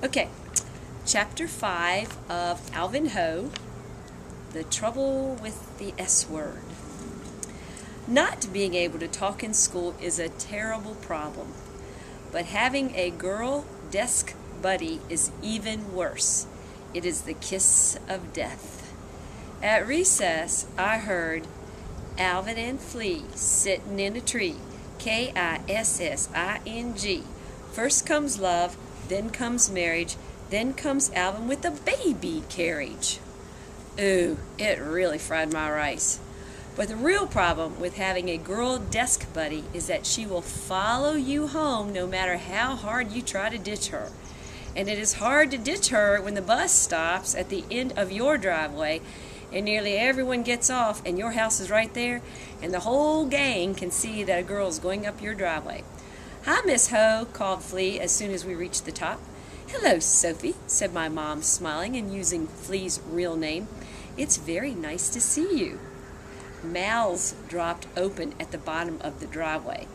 Okay, Chapter 5 of Alvin Ho, The Trouble with the S Word. Not being able to talk in school is a terrible problem, but having a girl desk buddy is even worse. It is the kiss of death. At recess, I heard Alvin and Flea sitting in a tree. Kissing. First comes love, then comes marriage, then comes Alvin with a baby carriage. Ooh, it really fried my rice. But the real problem with having a girl desk buddy is that she will follow you home no matter how hard you try to ditch her. And it is hard to ditch her when the bus stops at the end of your driveway and nearly everyone gets off and your house is right there and the whole gang can see that a girl is going up your driveway. "Hi, Miss Ho," called Flea as soon as we reached the top. "Hello, Sophie," said my mom, smiling and using Flea's real name. "It's very nice to see you." Mouths dropped open at the bottom of the driveway.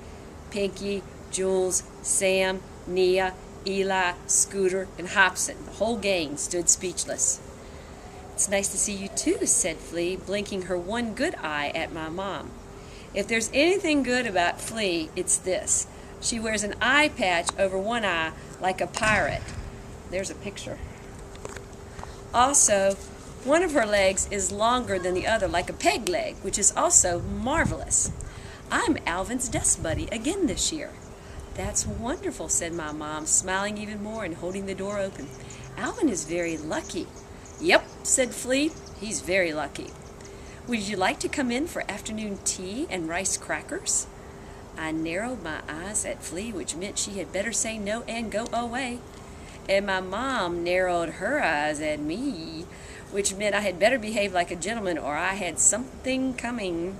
Pinky, Jules, Sam, Nia, Eli, Scooter, and Hobson, the whole gang, stood speechless. "It's nice to see you too," said Flea, blinking her one good eye at my mom. If there's anything good about Flea, it's this. She wears an eye patch over one eye like a pirate. There's a picture. Also, one of her legs is longer than the other, like a peg leg, which is also marvelous. "I'm Alvin's desk buddy again this year." "That's wonderful," said my mom, smiling even more and holding the door open. "Alvin is very lucky." "Yep," said Flea, "he's very lucky." "Would you like to come in for afternoon tea and rice crackers?" I narrowed my eyes at Flea, which meant she had better say no and go away. And my mom narrowed her eyes at me, which meant I had better behave like a gentleman or I had something coming.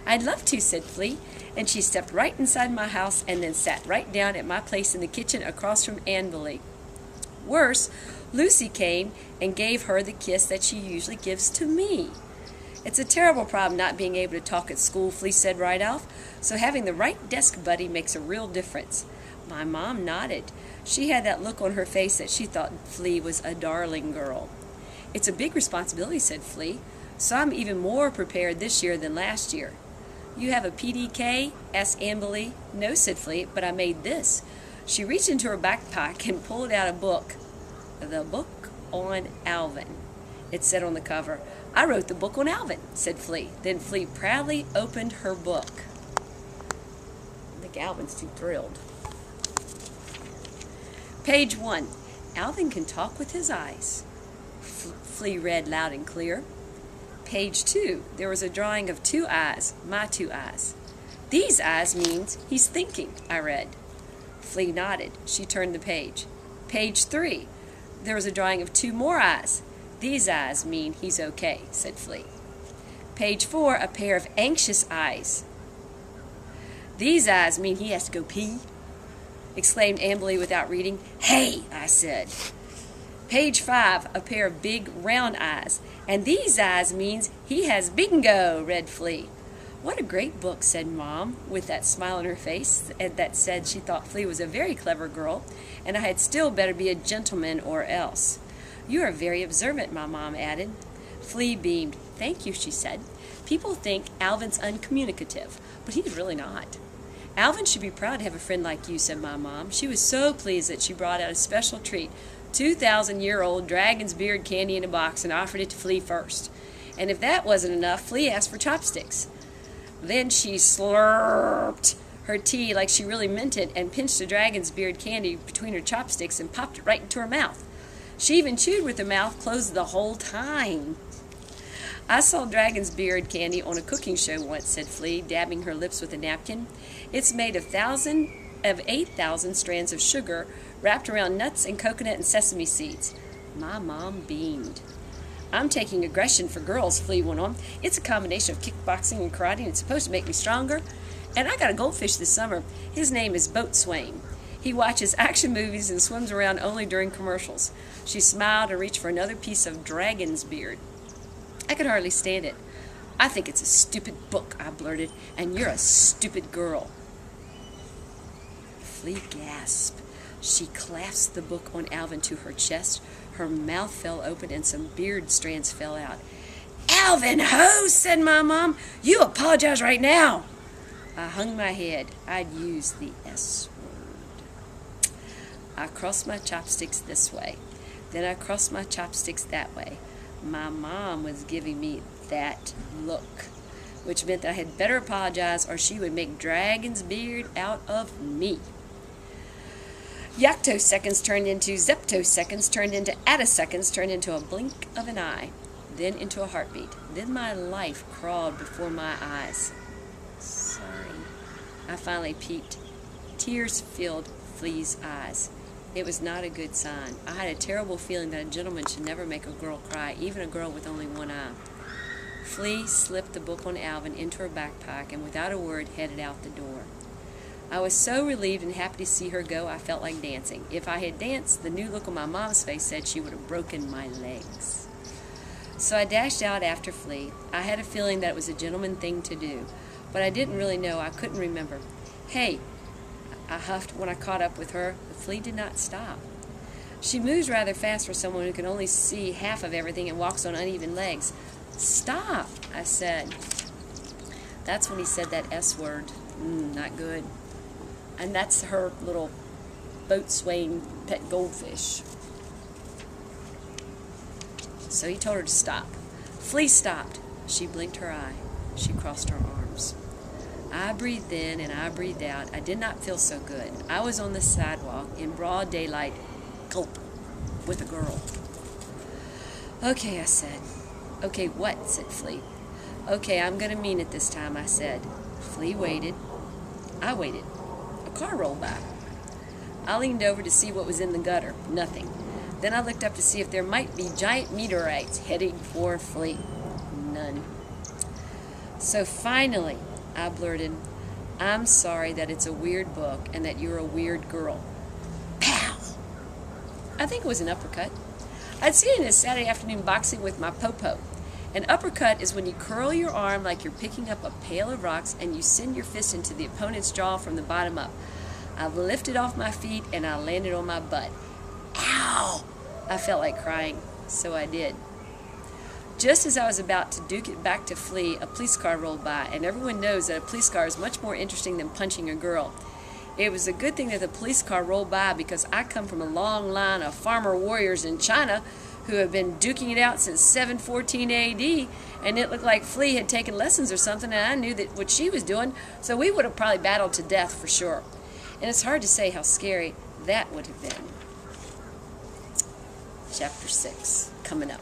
"I'd love to," said Flea, and she stepped right inside my house and then sat right down at my place in the kitchen across from Anne-Marie. Worse, Lucy came and gave her the kiss that she usually gives to me. "It's a terrible problem not being able to talk at school," Flea said right off, "so having the right desk buddy makes a real difference." My mom nodded. She had that look on her face that she thought Flea was a darling girl. "It's a big responsibility," said Flea, "so I'm even more prepared this year than last year." "You have a PDK?" asked Anne-Marie. "No," said Flea, "but I made this." She reached into her backpack and pulled out a book. "The book on Alvin," it said on the cover. "I wrote the book on Alvin," said Flea. Then Flea proudly opened her book. I think Alvin's too thrilled. Page 1. "Alvin can talk with his eyes," Flea read loud and clear. Page 2. There was a drawing of two eyes, my two eyes. "These eyes means he's thinking," I read. Flea nodded. She turned the page. Page 3. There was a drawing of two more eyes. "These eyes mean he's okay," said Flea. Page 4. A pair of anxious eyes. "These eyes mean he has to go pee," exclaimed Anne-Marie without reading. "Hey," I said. Page 5. A pair of big round eyes. "And these eyes means he has bingo," read Flea. "What a great book," said Mom, with that smile on her face that said she thought Flea was a very clever girl, and I had still better be a gentleman or else. "You are very observant," my mom added. Flea beamed. "Thank you," she said. "People think Alvin's uncommunicative, but he's really not." "Alvin should be proud to have a friend like you," said my mom. She was so pleased that she brought out a special treat, 2,000-year-old dragon's beard candy in a box, and offered it to Flea first. And if that wasn't enough, Flea asked for chopsticks. Then she slurped her tea like she really meant it and pinched the dragon's beard candy between her chopsticks and popped it right into her mouth. She even chewed with her mouth closed the whole time. "I saw dragon's beard candy on a cooking show once," said Flea, dabbing her lips with a napkin. "It's made of 8,000 strands of sugar wrapped around nuts and coconut and sesame seeds." My mom beamed. "I'm taking aggression for girls," Flea went on. "It's a combination of kickboxing and karate, and it's supposed to make me stronger. And I got a goldfish this summer. His name is Boatswain. He watches action movies and swims around only during commercials." She smiled and reached for another piece of dragon's beard. I could hardly stand it. "I think it's a stupid book," I blurted, "and you're a stupid girl." Flea gasped. She clasped the book on Alvin to her chest. Her mouth fell open and some beard strands fell out. "Alvin Ho," said my mom. "You apologize right now." I hung my head. I'd used the S word. I crossed my chopsticks this way. Then I crossed my chopsticks that way. My mom was giving me that look, which meant that I had better apologize or she would make dragon's beard out of me. Yoctoseconds turned into zeptoseconds, turned into attoseconds, turned into a blink of an eye, then into a heartbeat. Then my life crawled before my eyes. Sorry. I finally peeped. Tears filled Flea's eyes. It was not a good sign. I had a terrible feeling that a gentleman should never make a girl cry, even a girl with only one eye. Flea slipped the book on Alvin into her backpack and without a word headed out the door. I was so relieved and happy to see her go, I felt like dancing. If I had danced, the new look on my mom's face said she would have broken my legs. So I dashed out after Flea. I had a feeling that it was a gentleman thing to do, but I didn't really know. I couldn't remember. "Hey," I huffed when I caught up with her, but Flea did not stop. She moves rather fast for someone who can only see half of everything and walks on uneven legs. "Stop," I said. That's when he said that S word. Not good. And that's her little boat swaying pet goldfish. So he told her to stop. Flea stopped. She blinked her eye. She crossed her arms. I breathed in and I breathed out. I did not feel so good. I was on the sidewalk in broad daylight, gulp, with a girl. "Okay," I said. "Okay, what?" said Flea. "Okay, I'm going to mean it this time," I said. Flea waited. I waited. A car rolled by. I leaned over to see what was in the gutter. Nothing. Then I looked up to see if there might be giant meteorites heading for Flea. None. So finally, I blurted, "I'm sorry that it's a weird book and that you're a weird girl." Pow! I think it was an uppercut. I'd seen it in a Saturday afternoon boxing with my popo. An uppercut is when you curl your arm like you're picking up a pail of rocks and you send your fist into the opponent's jaw from the bottom up. I lifted off my feet and I landed on my butt. Ow! I felt like crying, so I did. Just as I was about to duke it back to Flea, a police car rolled by, and everyone knows that a police car is much more interesting than punching a girl. It was a good thing that the police car rolled by because I come from a long line of farmer warriors in China who have been duking it out since 714 AD, and it looked like Flea had taken lessons or something, and I knew that what she was doing, so we would have probably battled to death for sure. And it's hard to say how scary that would have been. Chapter 6, coming up.